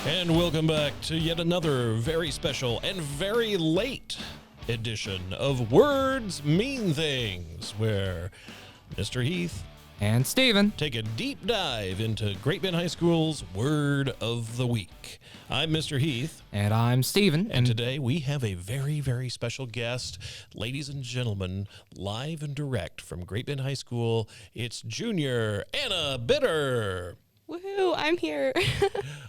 And welcome back to yet another very special and very late edition of Words Mean Things, where Mr. Heath and Steven take a deep dive into Great Bend High School's Word of the Week. I'm Mr. Heath. And I'm Steven. And today we have a very, very special guest. Ladies and gentlemen, live and direct from Great Bend High School, it's Junior Anna Bitter. Woohoo, I'm here.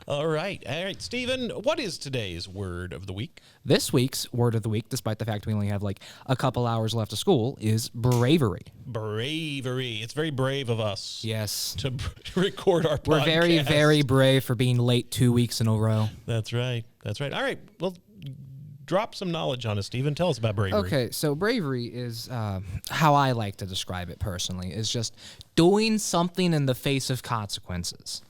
All right, Steven, what is today's word of the week? This week's word of the week, despite the fact we only have like a couple hours left of school, is bravery. Bravery. It's very brave of us. Yes. To record our podcast. We're very, very brave for being late 2 weeks in a row. That's right. That's right. All right, well, drop some knowledge on us, Steven. Tell us about bravery. Okay, so bravery is how I like to describe it personally, is just doing something in the face of consequences.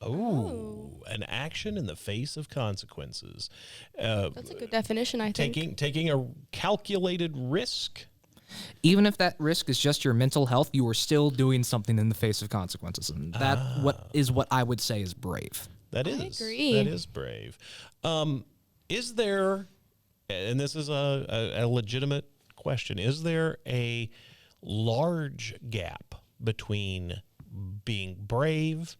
Oh, an action in the face of consequences. That's a good definition, I think. Taking a calculated risk. Even if that risk is just your mental health, you are still doing something in the face of consequences. And that what I would say is brave. That is. I agree. That is brave. Is there, and this is a legitimate question, is there a large gap between being brave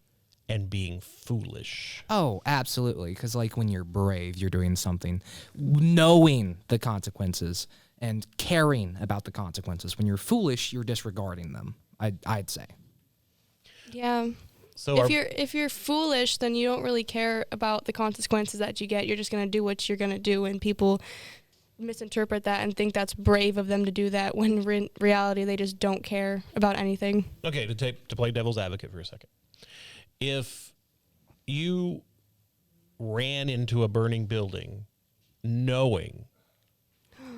and being foolish? Oh, absolutely. Because like when you're brave, you're doing something knowing the consequences and caring about the consequences. When you're foolish, you're disregarding them, I'd say. Yeah. So if you're foolish, then you don't really care about the consequences that you get. You're just going to do what you're going to do, and people misinterpret that and think that's brave of them to do that, when in reality they just don't care about anything. Okay, to play devil's advocate for a second. If you ran into a burning building knowing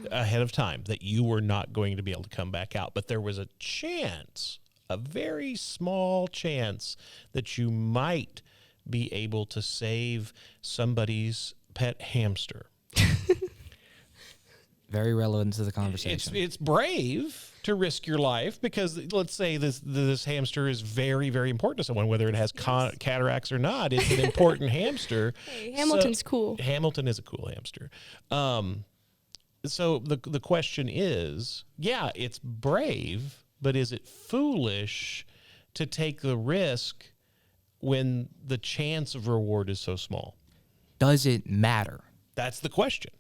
ahead of time that you were not going to be able to come back out, but there was a chance, a very small chance, that you might be able to save somebody's pet hamster. Very relevant to the conversation. It's brave to risk your life because, let's say this hamster is very, very important to someone, whether it has cataracts or not. It's an important hamster. Hey, Hamilton's cool. Hamilton is a cool hamster. So the question is, yeah, it's brave, but is it foolish to take the risk when the chance of reward is so small? Does it matter? That's the question.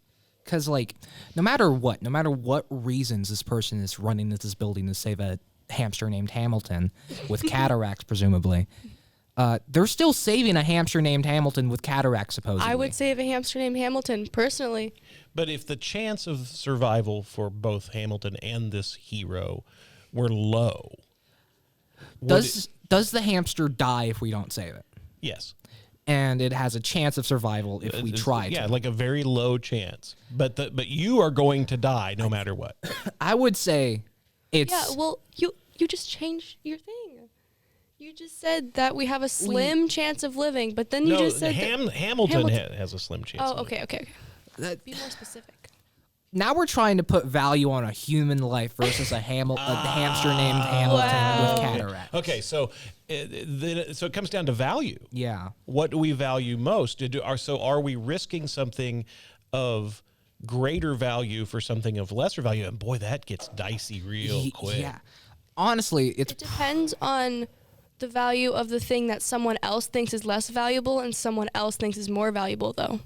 Because, like, no matter what reasons this person is running into this building to save a hamster named Hamilton with cataracts, presumably, they're still saving a hamster named Hamilton with cataracts, supposedly. I would save a hamster named Hamilton, personally. But if the chance of survival for both Hamilton and this hero were low, does the hamster die if we don't save it? Yes. And it has a chance of survival if we try to. Yeah, like a very low chance. But you are going to die no matter what. I would say it's... Yeah, well, you just changed your thing. You just said that we have a slim chance of living, but then you just said Hamilton has a slim chance. Oh, okay. Be more specific. Now we're trying to put value on a human life versus a hamster named Hamilton with cataracts. Okay, so it comes down to value. Yeah. What do we value most? Are we risking something of greater value for something of lesser value? And boy, that gets dicey real quick. Yeah. Honestly, It depends on the value of the thing that someone else thinks is less valuable and someone else thinks is more valuable, though.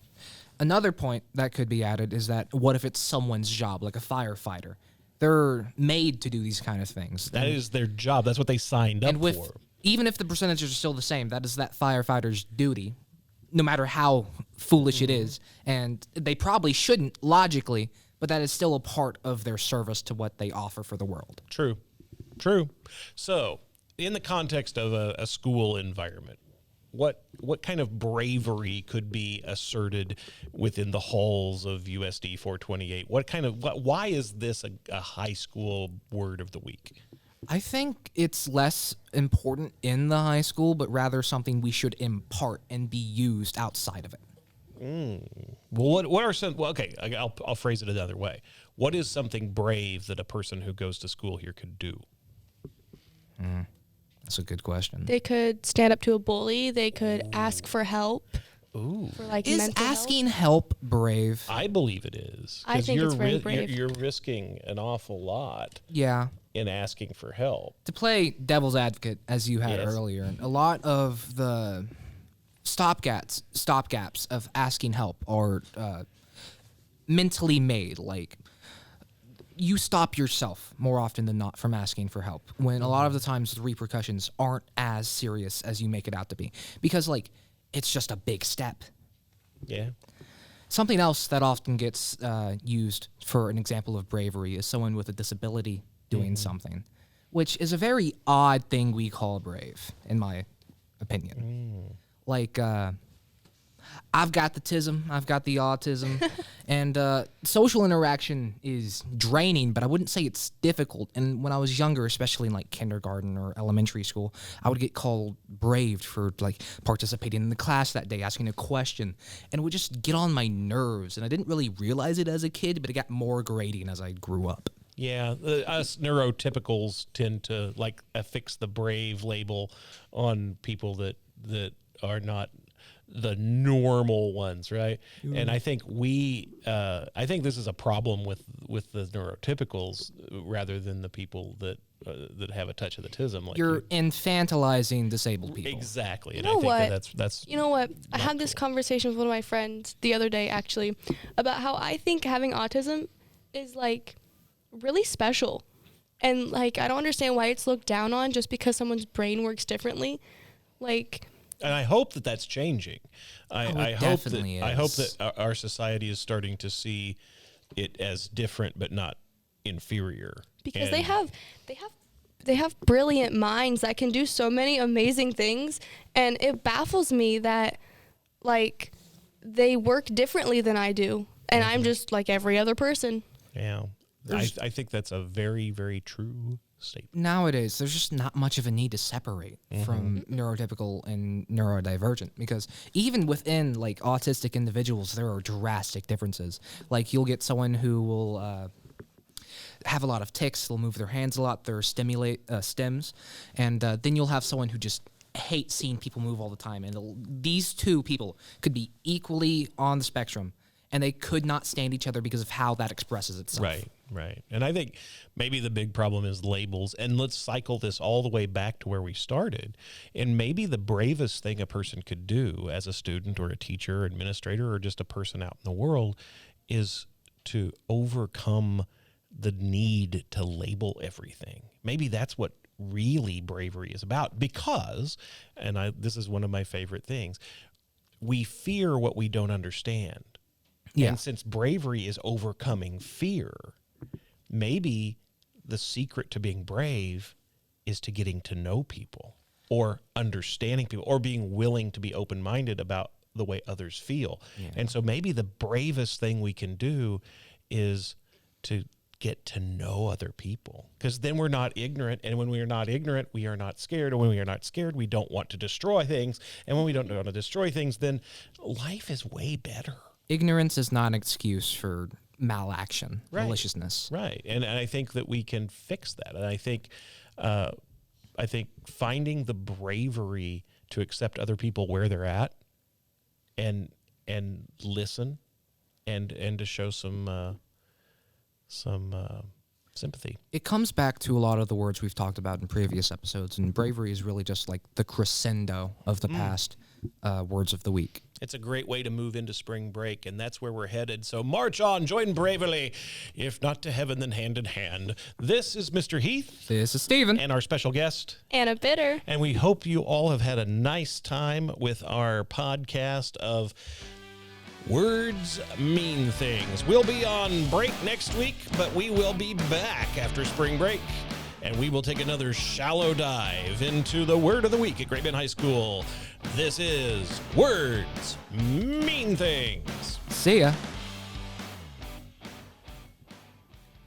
Another point that could be added is that what if it's someone's job, like a firefighter? They're made to do these kind of things. That is their job. That's what they signed up for. Even if the percentages are still the same, that is that firefighter's duty, no matter how foolish it is. And they probably shouldn't, logically, but that is still a part of their service to what they offer for the world. True. So, in the context of a school environment, what kind of bravery could be asserted within the halls of USD 428? Why is this a high school word of the week? I think it's less important in the high school, but rather something we should impart and be used outside of it. Well, what are some? Well, okay, I'll phrase it another way. What is something brave that a person who goes to school here could do? That's a good question. They could stand up to a bully. They could ask for help. Ooh. for like Is mental asking help brave? I believe it is. I 'Cause think you're it's very brave. You're risking an awful lot Yeah. in asking for help. To play devil's advocate, as you had Yes. earlier, a lot of the stopgaps of asking help are mentally made. Like, you stop yourself more often than not from asking for help, when a lot of the times the repercussions aren't as serious as you make it out to be, because like it's just a big step. Yeah. Something else that often gets used for an example of bravery is someone with a disability doing something, which is a very odd thing we call brave, in my opinion. Like, I've got the tism, I've got the autism, and social interaction is draining, but I wouldn't say it's difficult. And when I was younger, especially in like kindergarten or elementary school, I would get called brave for like participating in the class that day, asking a question, and it would just get on my nerves. And I didn't really realize it as a kid, but it got more grating as I grew up. Yeah, us neurotypicals tend to like affix the brave label on people that are not the normal ones, right? And I think I think this is a problem with the neurotypicals rather than the people that have a touch of the tism. Like You're infantilizing disabled people. exactly, and You I know think what? that's You know what? I had this conversation with one of my friends the other day, actually, about how I think having autism is like really special. And like, I don't understand why it's looked down on just because someone's brain works differently. Like, and I hope that that's changing. I hope definitely that our society is starting to see it as different but not inferior. because And they have brilliant minds that can do so many amazing things, and it baffles me that like they work differently than I do, and I'm just like every other person. yeah, I think that's a very, very true statement. Nowadays, there's just not much of a need to separate from neurotypical and neurodivergent, because even within like autistic individuals, there are drastic differences. Like, you'll get someone who will have a lot of tics, they'll move their hands a lot, they're stems, and then you'll have someone who just hates seeing people move all the time. And these two people could be equally on the spectrum, and they could not stand each other because of how that expresses itself. Right. And I think maybe the big problem is labels. And let's cycle this all the way back to where we started. And maybe the bravest thing a person could do as a student or a teacher, or administrator, or just a person out in the world is to overcome the need to label everything. Maybe that's what really bravery is about, because, and this is one of my favorite things, we fear what we don't understand. Yeah. And since bravery is overcoming fear, maybe the secret to being brave is to getting to know people, or understanding people, or being willing to be open-minded about the way others feel. Yeah. And so maybe the bravest thing we can do is to get to know other people, because then we're not ignorant. And when we are not ignorant, we are not scared. And when we are not scared, we don't want to destroy things. And when we don't want to destroy things, then life is way better. Ignorance is not an excuse for malaction, maliciousness. Right. And I think that we can fix that. And I think finding the bravery to accept other people where they're at, and listen, and to show some sympathy. It comes back to a lot of the words we've talked about in previous episodes, and bravery is really just like the crescendo of the past words of the week. It's a great way to move into spring break, and that's where we're headed. So march on, join bravely, if not to heaven, then hand in hand. This is Mr. Heath. This is Steven. And our special guest. Anna Bitter. And we hope you all have had a nice time with our podcast of Words Mean Things. We'll be on break next week, but we will be back after spring break. And we will take another shallow dive into the word of the week at Great Bend High School. This is Words Mean Things. See ya.